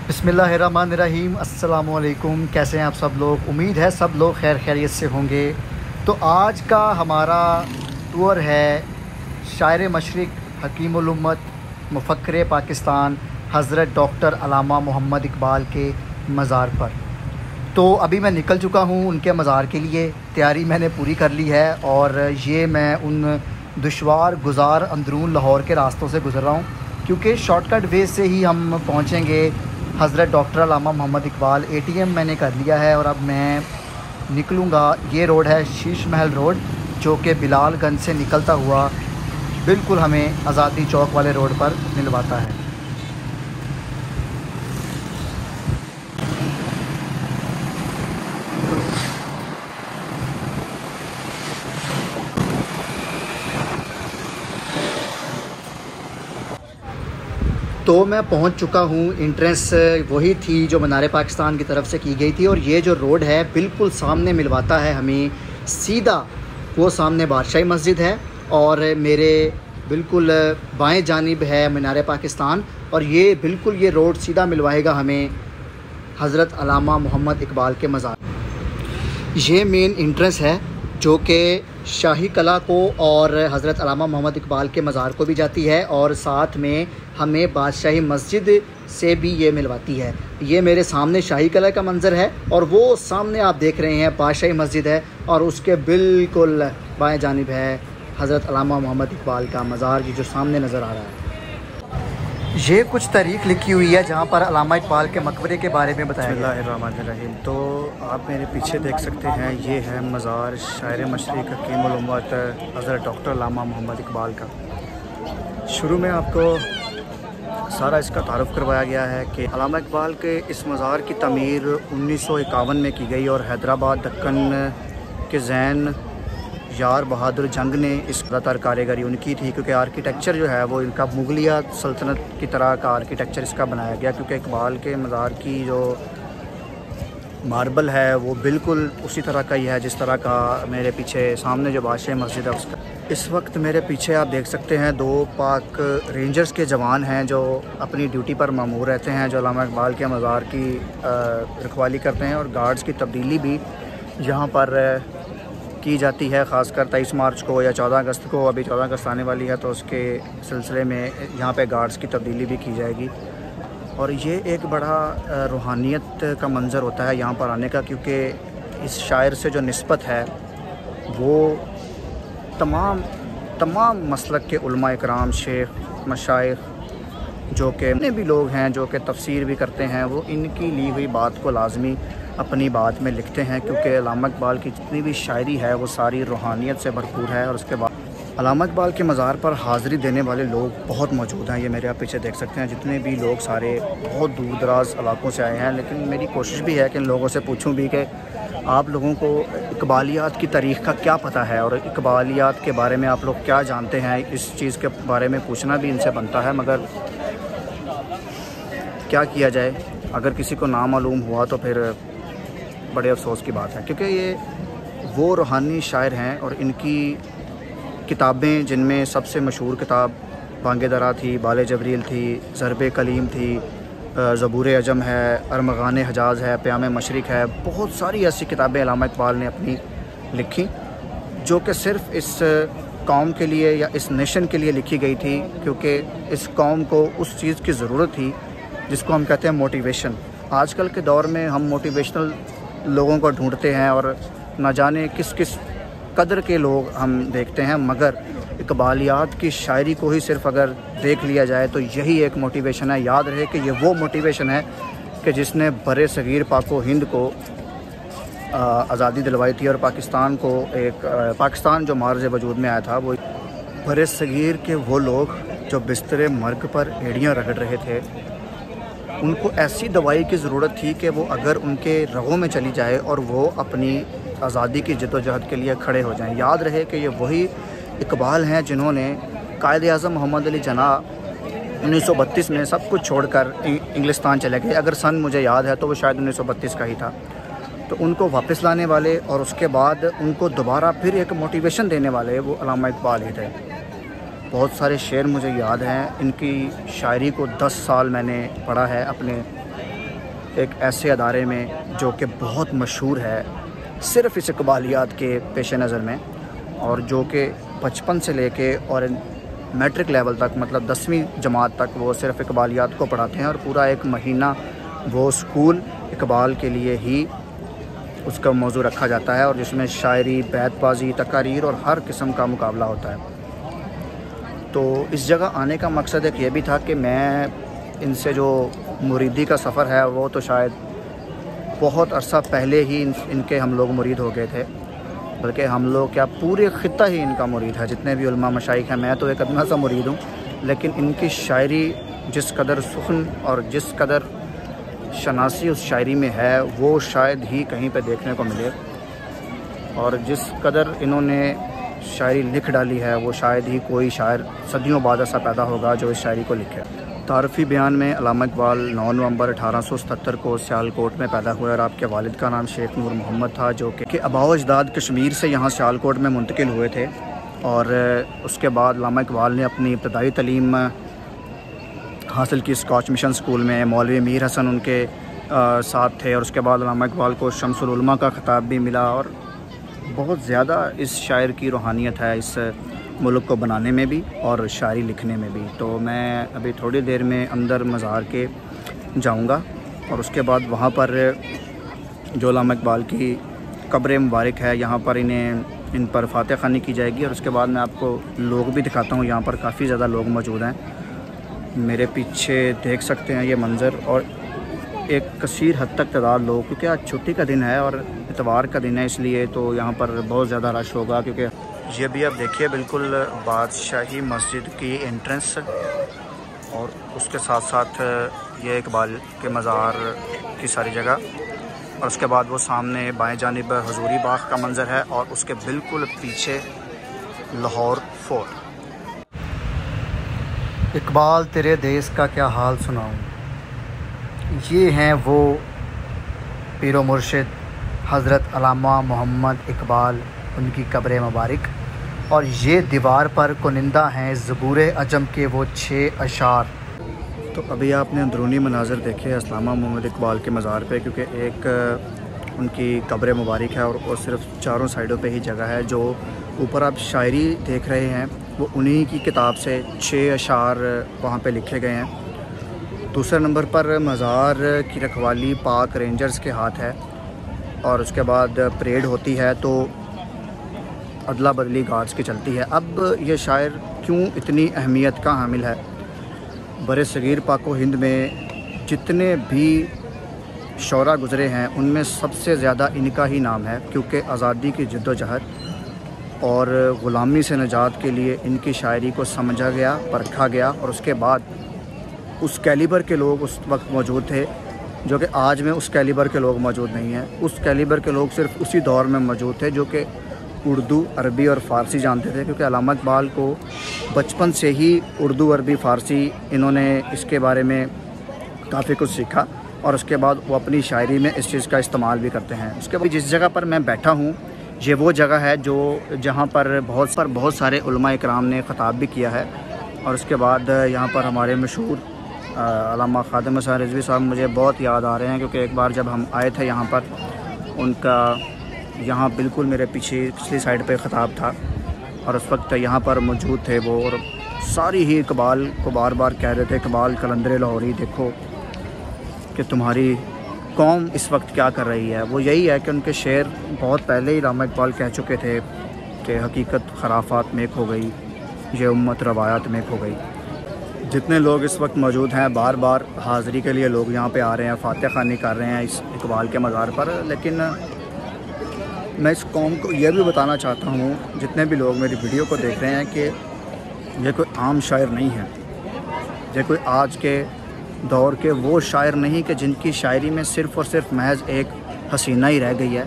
बिस्मिल्लाहिर्रहमानिर्रहीम। अस्सलामुअलैकुम। कैसे हैं आप सब लोग? उम्मीद है सब लोग खैर खैरियत से होंगे। तो आज का हमारा टूर है शायर मशरिक़, हकीमुल उम्मत, मुफ़क्किर पाकिस्तान हज़रत डॉक्टर अल्लामा मोहम्मद इकबाल के मज़ार पर। तो अभी मैं निकल चुका हूँ उनके मज़ार के लिए। तैयारी मैंने पूरी कर ली है और ये मैं उन दुश्वार गुज़ार अंदरून लाहौर के रास्तों से गुज़र रहा हूँ, क्योंकि शॉर्टकट वे से ही हम पहुँचेंगे हज़रत डॉक्टर अल्लामा मोहम्मद इकबाल। ATM मैंने कर लिया है और अब मैं निकलूँगा। ये रोड है शीश महल रोड, जो कि बिलालगंज से निकलता हुआ बिल्कुल हमें आज़ादी चौक वाले रोड पर मिलवाता है। तो मैं पहुंच चुका हूं। इंट्रेंस वही थी जो मीनार पाकिस्तान की तरफ से की गई थी, और ये जो रोड है बिल्कुल सामने मिलवाता है हमें सीधा। वो सामने बादशाही मस्जिद है और मेरे बिल्कुल बाएं जानिब है मीनार पाकिस्तान, और ये बिल्कुल ये रोड सीधा मिलवाएगा हमें हज़रत अल्लामा मोहम्मद इकबाल के मज़ार। ये मेन इंट्रेंस है जो कि शाही कला को और हज़रत अल्लामा मोहम्मद इकबाल के मज़ार को भी जाती है, और साथ में हमें बादशाही मस्जिद से भी ये मिलवाती है। ये मेरे सामने शाही कला का मंज़र है और वो सामने आप देख रहे हैं बादशाही मस्जिद है, और उसके बिल्कुल बाएं जानिब है हज़रत अल्लामा मोहम्मद इकबाल का मज़ार, ये जो सामने नज़र आ रहा है। ये कुछ तारीख़ लिखी हुई है जहाँ पर अल्लामा इकबाल के मकबरे के बारे में बताया गया है। बिस्मिल्लाहिर्रहमानिर्रहीम। तो आप मेरे पीछे देख सकते हैं, ये है मज़ार शायर मशरिक़ हकीमुल उम्मत हज़रत डॉक्टर अल्लामा मोहम्मद इकबाल का। शुरू में आपको सारा इसका तारुफ़ करवाया गया है कि अल्लामा इकबाल के इस मज़ार की तमीर 1951 में की गई, और हैदराबाद दक्कन के ज़ैन यार बहादुर जंग ने इस ज़्यादातर कारीगरी उनकी थी, क्योंकि आर्किटेक्चर जो है वो इनका मुगलिया सल्तनत की तरह का आर्किटेक्चर इसका बनाया गया। क्योंकि इकबाल के मज़ार की जो मार्बल है वो बिल्कुल उसी तरह का ही है जिस तरह का मेरे पीछे सामने जो बादशाह मस्जिद है उसका। इस वक्त मेरे पीछे आप देख सकते हैं 2 पाक रेंजर्स के जवान हैं जो अपनी ड्यूटी पर मामूर रहते हैं, जो अल्लामा इकबाल के मज़ार की रखवाली करते हैं। और गार्ड्स की तब्दीली भी यहाँ पर की जाती है, ख़ासकर 23 मार्च को या 14 अगस्त को। अभी 14 अगस्त आने वाली है, तो उसके सिलसिले में यहाँ पे गार्ड्स की तब्दीली भी की जाएगी। और ये एक बड़ा रूहानियत का मंज़र होता है यहाँ पर आने का, क्योंकि इस शायर से जो निस्बत है वो तमाम मसलक के उलमा इकराम, शेख, मशाइख जो कि जितने भी लोग हैं जो कि तफसीर भी करते हैं, वो इनकी ली हुई बात को लाजमी अपनी बात में लिखते हैं। क्योंकि अल्लामा इकबाल की जितनी भी शायरी है वो सारी रूहानियत से भरपूर है। और उसके बाद अल्लामा इकबाल के मज़ार पर हाज़िरी देने वाले लोग बहुत मौजूद हैं। ये मेरे आप पीछे देख सकते हैं, जितने भी लोग सारे बहुत दूर दराज इलाकों से आए हैं। लेकिन मेरी कोशिश भी है कि इन लोगों से पूछूं भी कि आप लोगों को इकबालियात की तारीख़ का क्या पता है, और इकबालियात के बारे में आप लोग क्या जानते हैं। इस चीज़ के बारे में पूछना भी इनसे बनता है, मगर क्या किया जाए, अगर किसी को ना मालूम हुआ तो फिर बड़े अफसोस की बात है। क्योंकि ये वो रूहानी शायर हैं, और इनकी किताबें, जिनमें सबसे मशहूर किताब बांगे दरा थी, बाले जबरील थी, ज़रब कलीम थी, ज़बूर अजम है, अरमगान हजाज है, प्याम मशरिक़ है, बहुत सारी ऐसी किताबें अल्लामा इकबाल ने अपनी लिखी, जो कि सिर्फ़ इस कौम के लिए या इस नेशन के लिए लिखी गई थी। क्योंकि इस कौम को उस चीज़ की ज़रूरत थी जिसको हम कहते हैं मोटिवेशन। आजकल के दौर में हम मोटिवेशनल लोगों को ढूंढते हैं, और न जाने किस किस कदर के लोग हम देखते हैं, मगर इकबालियात की शायरी को ही सिर्फ अगर देख लिया जाए तो यही एक मोटिवेशन है। याद रहे कि ये वो मोटिवेशन है कि जिसने बरे सगीर पाको हिंद को आज़ादी दिलवाई थी, और पाकिस्तान को पाकिस्तान जो मार्ज वजूद में आया था, वो बरे सगीर के वो लोग जो बिस्तर मर्ग पर एड़ियाँ रगड़ रहे थे, उनको ऐसी दवाई की ज़रूरत थी कि वो अगर उनके रगों में चली जाए और वो अपनी आज़ादी की जद्दोजहद के लिए खड़े हो जाएं। याद रहे कि ये वही इकबाल हैं जिन्होंने कायद आज़म मोहम्मद अली जिन्ना 1932 में सब कुछ छोड़कर इंग्लिस्तान चले गए। अगर सन मुझे याद है तो वो शायद 1932 का ही था। तो उनको वापस लाने वाले और उसके बाद उनको दोबारा फिर एक मोटिवेशन देने वाले वो अल्लामा इकबाल ही थे। बहुत सारे शेर मुझे याद हैं। इनकी शायरी को 10 साल मैंने पढ़ा है अपने एक ऐसे अदारे में जो कि बहुत मशहूर है सिर्फ़ इस इकबालियात के पेश नज़र में, और जो कि बचपन से लेके और मैट्रिक लेवल तक मतलब 10वीं जमात तक वो सिर्फ़ इकबालियात को पढ़ाते हैं, और पूरा एक महीना वो स्कूल इकबाल के लिए ही उसका मौजू रखा जाता है, और जिसमें शायरी, बैतबाजी, तकारीर और हर किस्म का मुकाबला होता है। तो इस जगह आने का मकसद एक ये भी था कि मैं इनसे जो मुरीदी का सफ़र है वो तो शायद बहुत अरसा पहले ही इनके हम लोग मुरीद हो गए थे, बल्कि हम लोग क्या पूरे ख़ित्ता ही इनका मुरीद है, जितने भी उलमा मशाइख हैं। मैं तो एक अदना सा मुरीद हूँ, लेकिन इनकी शायरी जिस कदर सुखन और जिस कदर शनासी उस शायरी में है वो शायद ही कहीं पे देखने को मिले, और जिस कदर इन्होंने शायरी लिख डाली है वो शायद ही कोई शायर सदियों बाद ऐसा पैदा होगा जो इस शायरी को लिखे। तारफ़ी बयान में अल्लामा इकबाल 9 नवंबर 1877 को सियालकोट में पैदा हुए, और आपके वालिद का नाम शेख नूर मोहम्मद था, जो कि आबाओ अजदाद कश्मीर से यहाँ सियालकोट में मुंतकिल हुए थे। और उसके बाद अल्लामा इकबाल ने अपनी इब्तदाई तालीम हासिल की स्कॉच मिशन स्कूल में। मौलवी मीर हसन उनके साथ थे, और उसके बाद अल्लामा इकबाल को शम्सुल उलमा का ख़िताब भी मिला। और बहुत ज़्यादा इस शायर की रूहानियत है इस मुल्क को बनाने में भी और शायरी लिखने में भी। तो मैं अभी थोड़ी देर में अंदर मज़ार के जाऊंगा, और उसके बाद वहाँ पर जो अल्लामा इकबाल की कब्र मुबारक है यहाँ पर इन पर फातिहा ख़वानी की जाएगी। और उसके बाद मैं आपको लोग भी दिखाता हूँ, यहाँ पर काफ़ी ज़्यादा लोग मौजूद हैं। मेरे पीछे देख सकते हैं ये मंज़र, और एक कसीर हद तक तादाद लोग, क्योंकि आज छुट्टी का दिन है और इतवार का दिन है, इसलिए तो यहाँ पर बहुत ज़्यादा रश होगा। क्योंकि ये भी आप देखिए बिल्कुल बादशाही मस्जिद की एंट्रेंस, और उसके साथ साथ ये इकबाल के मज़ार की सारी जगह, और उसके बाद वो सामने बाएं जानिब हजूरी बाग का मंज़र है, और उसके बिल्कुल पीछे लाहौर फोर्ट। इकबाल तेरे देश का क्या हाल सुनाऊं, ये हैं वो पीरो मुर्शिद हज़रत अल्लामा मोहम्मद इकबाल, उनकी कब्र मुबारक। और ये दीवार पर कुनिंदा हैं ज़बूर अजम के वो 6 अशार। तो अभी आपने अंदरूनी मनाज़र देखे अल्लामा मोहम्मद इकबाल के मज़ार पे, क्योंकि एक उनकी कब्र मुबारक है और वो सिर्फ चारों साइडों पे ही जगह है। जो ऊपर आप शायरी देख रहे हैं वो उन्हीं की किताब से 6 अशार वहाँ पे लिखे गए हैं। दूसरे नंबर पर मज़ार की रखवाली पाक रेंजर्स के हाथ है, और उसके बाद परेड होती है तो अदला बदली गार्ड्स की चलती है। अब ये शायर क्यों इतनी अहमियत का हामिल है? बरे सगीर पाको हिंद में जितने भी शौरा गुज़रे हैं उनमें सबसे ज़्यादा इनका ही नाम है, क्योंकि आज़ादी की जद्दोजहद और ग़ुलामी से निजात के लिए इनकी शायरी को समझा गया, परखा गया, और उसके बाद उस कैलिबर के लोग उस वक्त मौजूद थे जो कि आज में उस कैलिबर के लोग मौजूद नहीं हैं। उस कैलिबर के लोग सिर्फ उसी दौर में मौजूद थे जो कि उर्दू, अरबी और फ़ारसी जानते थे, क्योंकि अल्लामा इकबाल को बचपन से ही उर्दू, अरबी, फ़ारसी इन्होंने इसके बारे में काफ़ी कुछ सीखा, और उसके बाद वो अपनी शायरी में इस चीज़ का इस्तेमाल भी करते हैं। उसके बाद जिस जगह पर मैं बैठा हूँ ये वो जगह है जहाँ पर बहुत सारे उलमा इकराम ने ख़िताब भी किया है। और उसके बाद यहाँ पर हमारे मशहूर अल्लामा ख़ादिम हसन रिज़वी साहब मुझे बहुत याद आ रहे हैं, क्योंकि एक बार जब हम आए थे यहाँ पर उनका यहाँ बिल्कुल मेरे पीछे पिछली साइड पे ख़िताब था, और उस वक्त यहाँ पर मौजूद थे वो, और सारी ही इकबाल को बार बार कह रहे थे, इकबाल कलंदर लाहौरी देखो कि तुम्हारी कौम इस वक्त क्या कर रही है। वो यही है कि उनके शेर बहुत पहले ही अल्लामा इकबाल कह चुके थे कि हकीकत खराफात में एक हो गई, ये उम्मत रवायात में एक हो गई। जितने लोग इस वक्त मौजूद हैं बार बार हाज़िरी के लिए लोग यहाँ पे आ रहे हैं, फातिहा ख़वानी कर रहे हैं इस इकबाल के मज़ार पर, लेकिन मैं इस कौम को यह भी बताना चाहता हूँ, जितने भी लोग मेरी वीडियो को देख रहे हैं, कि ये कोई आम शायर नहीं है, ये कोई आज के दौर के वो शायर नहीं कि जिनकी शायरी में सिर्फ़ और सिर्फ महज एक हसीना ही रह गई है,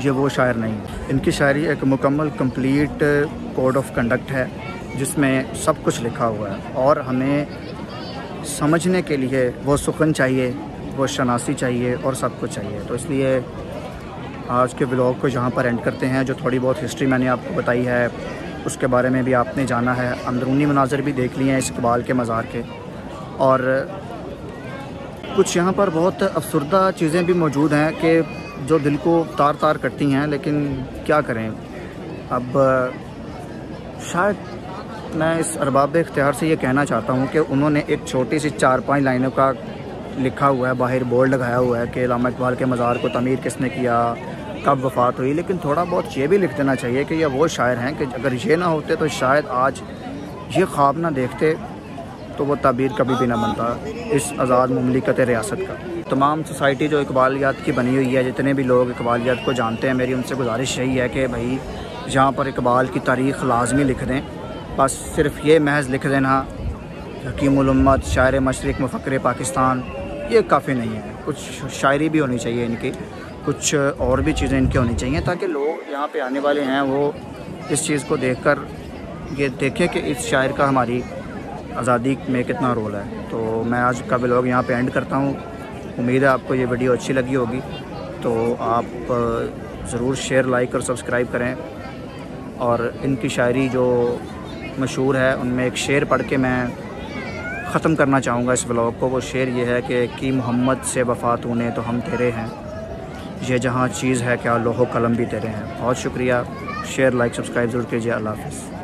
ये वो शायर नहीं। इनकी शायरी एक मुकम्मल कंप्लीट कोड ऑफ कंडक्ट है जिसमें सब कुछ लिखा हुआ है, और हमें समझने के लिए वो सुखन चाहिए, वो शनासी चाहिए, और सब कुछ चाहिए। तो इसलिए आज के व्लॉग को यहाँ पर एंड करते हैं। जो थोड़ी बहुत हिस्ट्री मैंने आपको बताई है उसके बारे में भी आपने जाना है, अंदरूनी मनाज़र भी देख लिए हैं इस इकबाल के मज़ार के, और कुछ यहाँ पर बहुत अफसरदा चीज़ें भी मौजूद हैं कि जो दिल को तार तार करती हैं, लेकिन क्या करें। अब शायद मैं इस अरबाब इख्तियार से ये कहना चाहता हूँ कि उन्होंने एक छोटी सी 4-5 लाइनों का लिखा हुआ है, बाहर बोर्ड लगाया हुआ है कि अल्लामा इकबाल के मज़ार को तमीर किसने किया, कब वफ़ात हुई, लेकिन थोड़ा बहुत ये भी लिख देना चाहिए कि ये वो शायर हैं कि अगर ये ना होते तो शायद आज ये ख्वाब ना देखते तो वो ताबीर कभी भी ना बनता इस आज़ाद मुमलिकत रियासत का। तमाम सोसाइटी जो इकबालियात की बनी हुई है, जितने भी लोग इकबालियात को जानते हैं, मेरी उनसे गुजारिश यही है कि भाई यहाँ पर इकबाल की तारीख़ लाजमी लिख दें। बस सिर्फ ये महज लिख देना हकीमुल उम्मत, शायर मशरिक़, मुफ़क्किर पाकिस्तान, ये काफ़ी नहीं है। कुछ शायरी भी होनी चाहिए इनकी, कुछ और भी चीज़ें इनकी होनी चाहिए ताकि लोग यहाँ पे आने वाले हैं वो इस चीज़ को देखकर ये देखें कि इस शायर का हमारी आज़ादी में कितना रोल है। तो मैं आज का व्लॉग यहाँ पे एंड करता हूँ। उम्मीद है आपको ये वीडियो अच्छी लगी होगी, तो आप ज़रूर शेयर, लाइक और सब्सक्राइब करें। और इनकी शायरी जो मशहूर है उनमें एक शेर पढ़ के मैं ख़त्म करना चाहूँगा इस व्लॉग को। वो शेर ये है कि मोहम्मद से वफ़ा तूने तो हम तेरे हैं, ये जहाँ चीज़ है क्या लोहो कलम भी तेरे हैं। बहुत शुक्रिया। शेयर, लाइक, सब्सक्राइब ज़रूर कीजिए। अल्लाह हाफ़िज़।